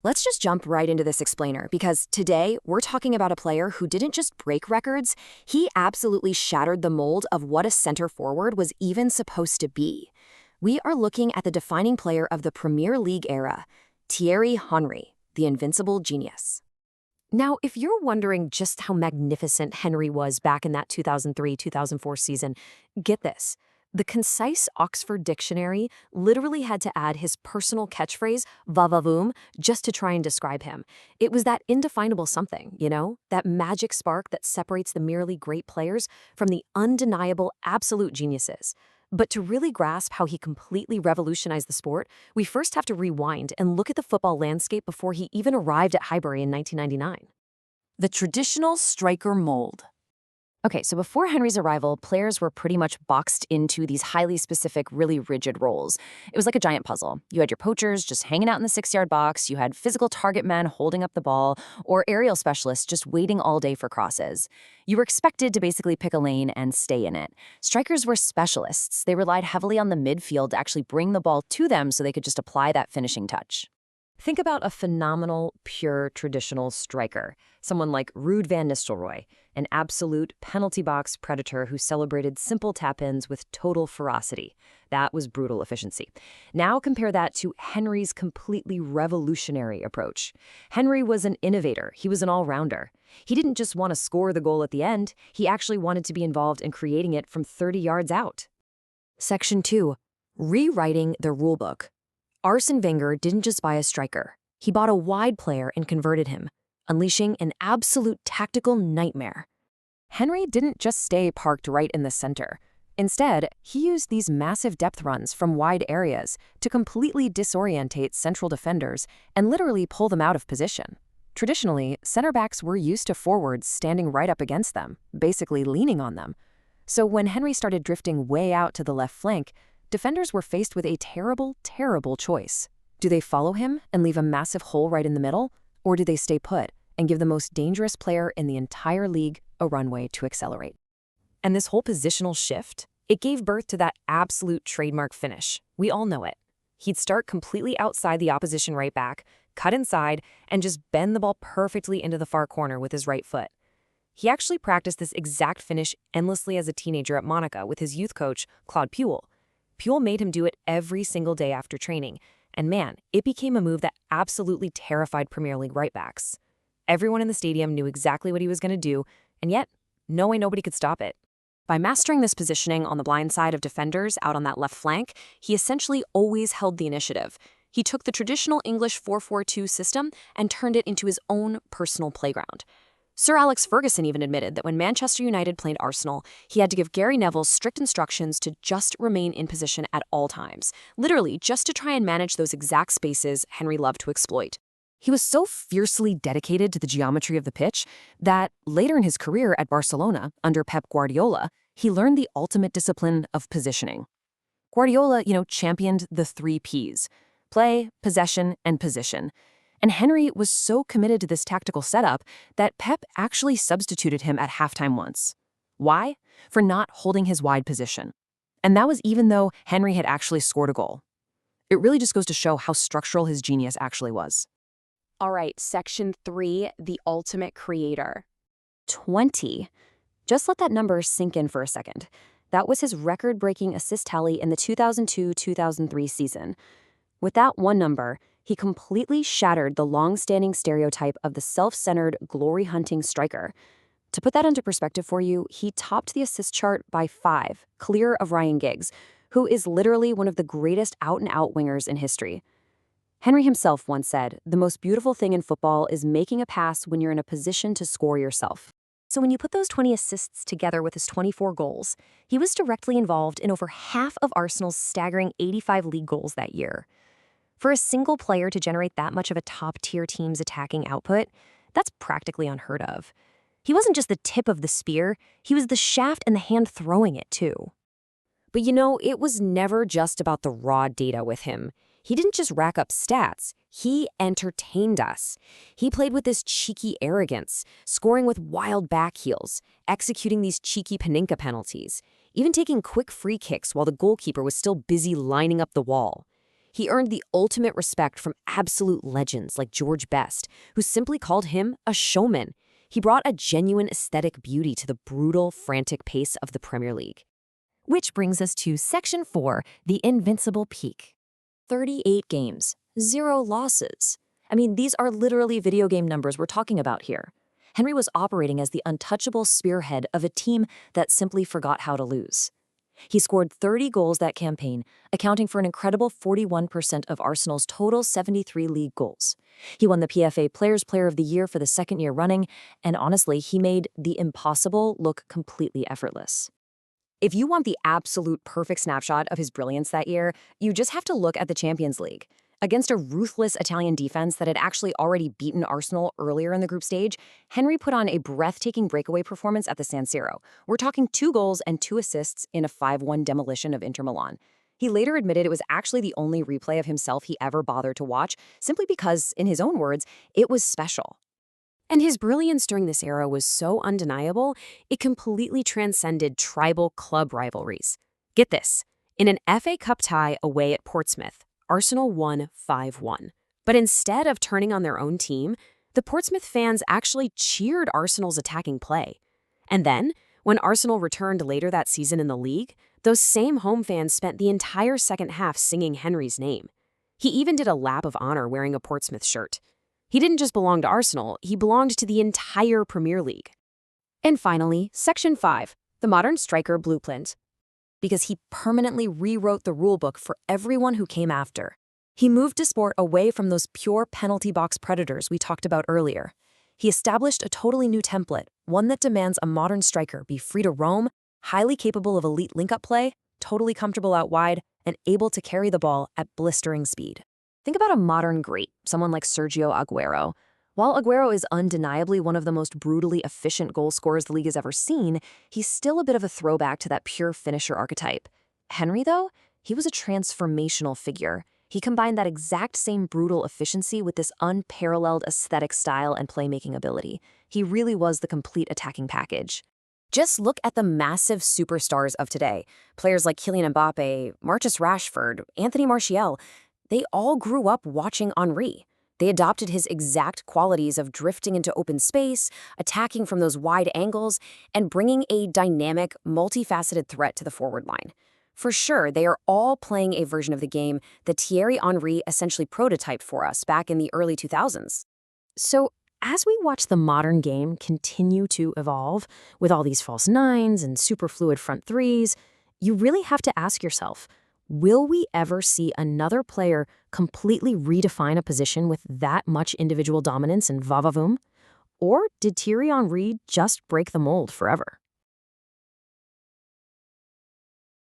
Let's just jump right into this explainer because today we're talking about a player who didn't just break records, he absolutely shattered the mold of what a center forward was even supposed to be. We are looking at the defining player of the Premier League era, Thierry Henry, the Invincible genius. Now, if you're wondering just how magnificent Henry was back in that 2003-2004 season, get this. The concise Oxford Dictionary literally had to add his personal catchphrase, va-va-voom, just to try and describe him. It was that indefinable something, that magic spark that separates the merely great players from the undeniable absolute geniuses. But to really grasp how he completely revolutionized the sport, we first have to rewind and look at the football landscape before he even arrived at Highbury in 1999. The traditional striker mold. Okay, so before Henry's arrival, players were pretty much boxed into these highly specific, really rigid roles. It was like a giant puzzle. You had your poachers just hanging out in the 6-yard box, you had physical target men holding up the ball, or aerial specialists just waiting all day for crosses. You were expected to basically pick a lane and stay in it. Strikers were specialists. They relied heavily on the midfield to actually bring the ball to them so they could just apply that finishing touch. Think about a phenomenal, pure, traditional striker, someone like Ruud van Nistelrooy, an absolute penalty box predator who celebrated simple tap-ins with total ferocity. That was brutal efficiency. Now compare that to Henry's completely revolutionary approach. Henry was an innovator. He was an all-rounder. He didn't just want to score the goal at the end. He actually wanted to be involved in creating it from 30 yards out. Section 2. Rewriting the rulebook. Arsène Wenger didn't just buy a striker. He bought a wide player and converted him, unleashing an absolute tactical nightmare. Henry didn't just stay parked right in the center. Instead, he used these massive depth runs from wide areas to completely disorientate central defenders and literally pull them out of position. Traditionally, center backs were used to forwards standing right up against them, basically leaning on them. So when Henry started drifting way out to the left flank, defenders were faced with a terrible, terrible choice. Do they follow him and leave a massive hole right in the middle? Or do they stay put and give the most dangerous player in the entire league a runway to accelerate? And this whole positional shift, it gave birth to that absolute trademark finish. We all know it. He'd start completely outside the opposition right back, cut inside, and just bend the ball perfectly into the far corner with his right foot. He actually practiced this exact finish endlessly as a teenager at Monaco with his youth coach, Claude Puel. Puel made him do it every single day after training, and man, it became a move that absolutely terrified Premier League right-backs. Everyone in the stadium knew exactly what he was going to do, and yet, no way nobody could stop it. By mastering this positioning on the blind side of defenders out on that left flank, he essentially always held the initiative. He took the traditional English 4-4-2 system and turned it into his own personal playground. Sir Alex Ferguson even admitted that when Manchester United played Arsenal, he had to give Gary Neville strict instructions to just remain in position at all times, literally just to try and manage those exact spaces Henry loved to exploit. He was so fiercely dedicated to the geometry of the pitch that later in his career at Barcelona, under Pep Guardiola, he learned the ultimate discipline of positioning. Guardiola, championed the 3 Ps: play, possession, and position. And Henry was so committed to this tactical setup that Pep actually substituted him at halftime once. Why? For not holding his wide position. And that was even though Henry had actually scored a goal. It really just goes to show how structural his genius actually was. All right, section 3, the ultimate creator. 20. Just let that number sink in for a second. That was his record-breaking assist tally in the 2002-2003 season. With that one number, he completely shattered the long-standing stereotype of the self-centered, glory-hunting striker. To put that into perspective for you, he topped the assist chart by 5, clear of Ryan Giggs, who is literally one of the greatest out-and-out wingers in history. Henry himself once said, "The most beautiful thing in football is making a pass when you're in a position to score yourself." So when you put those 20 assists together with his 24 goals, he was directly involved in over half of Arsenal's staggering 85 league goals that year. For a single player to generate that much of a top-tier team's attacking output, that's practically unheard of. He wasn't just the tip of the spear, he was the shaft and the hand throwing it too. But it was never just about the raw data with him. He didn't just rack up stats, he entertained us. He played with this cheeky arrogance, scoring with wild back heels, executing these cheeky Panenka penalties, even taking quick free kicks while the goalkeeper was still busy lining up the wall. He earned the ultimate respect from absolute legends like George Best, who simply called him a showman. He brought a genuine aesthetic beauty to the brutal, frantic pace of the Premier League. Which brings us to Section 4, the Invincible Peak. 38 games, 0 losses. I mean, these are literally video game numbers we're talking about here. Henry was operating as the untouchable spearhead of a team that simply forgot how to lose. He scored 30 goals that campaign, accounting for an incredible 41% of Arsenal's total 73 league goals. He won the PFA Players' Player of the Year for the second year running, and honestly, he made the impossible look completely effortless. If you want the absolute perfect snapshot of his brilliance that year, you just have to look at the Champions League. Against a ruthless Italian defense that had actually already beaten Arsenal earlier in the group stage, Henry put on a breathtaking breakaway performance at the San Siro. We're talking 2 goals and 2 assists in a 5-1 demolition of Inter Milan. He later admitted it was actually the only replay of himself he ever bothered to watch, simply because, in his own words, it was special. And his brilliance during this era was so undeniable, it completely transcended tribal club rivalries. Get this, in an FA Cup tie away at Portsmouth, Arsenal won 5-1. But instead of turning on their own team, the Portsmouth fans actually cheered Arsenal's attacking play. And then, when Arsenal returned later that season in the league, those same home fans spent the entire second half singing Henry's name. He even did a lap of honor wearing a Portsmouth shirt. He didn't just belong to Arsenal, he belonged to the entire Premier League. And finally, Section 5, the modern striker blueprint. Because he permanently rewrote the rulebook for everyone who came after. He moved the sport away from those pure penalty box predators we talked about earlier. He established a totally new template, one that demands a modern striker be free to roam, highly capable of elite link-up play, totally comfortable out wide, and able to carry the ball at blistering speed. Think about a modern great, someone like Sergio Aguero. While Aguero is undeniably one of the most brutally efficient goal scorers the league has ever seen, he's still a bit of a throwback to that pure finisher archetype. Henry, though, he was a transformational figure. He combined that exact same brutal efficiency with this unparalleled aesthetic style and playmaking ability. He really was the complete attacking package. Just look at the massive superstars of today. Players like Kylian Mbappe, Marcus Rashford, Anthony Martial, they all grew up watching Henry. They adopted his exact qualities of drifting into open space, attacking from those wide angles, and bringing a dynamic, multifaceted threat to the forward line. For sure, they are all playing a version of the game that Thierry Henry essentially prototyped for us back in the early 2000s. So, as we watch the modern game continue to evolve, with all these false nines and superfluid front threes, you really have to ask yourself, will we ever see another player completely redefine a position with that much individual dominance and va-va-voom? Or did Thierry Henry just break the mold forever?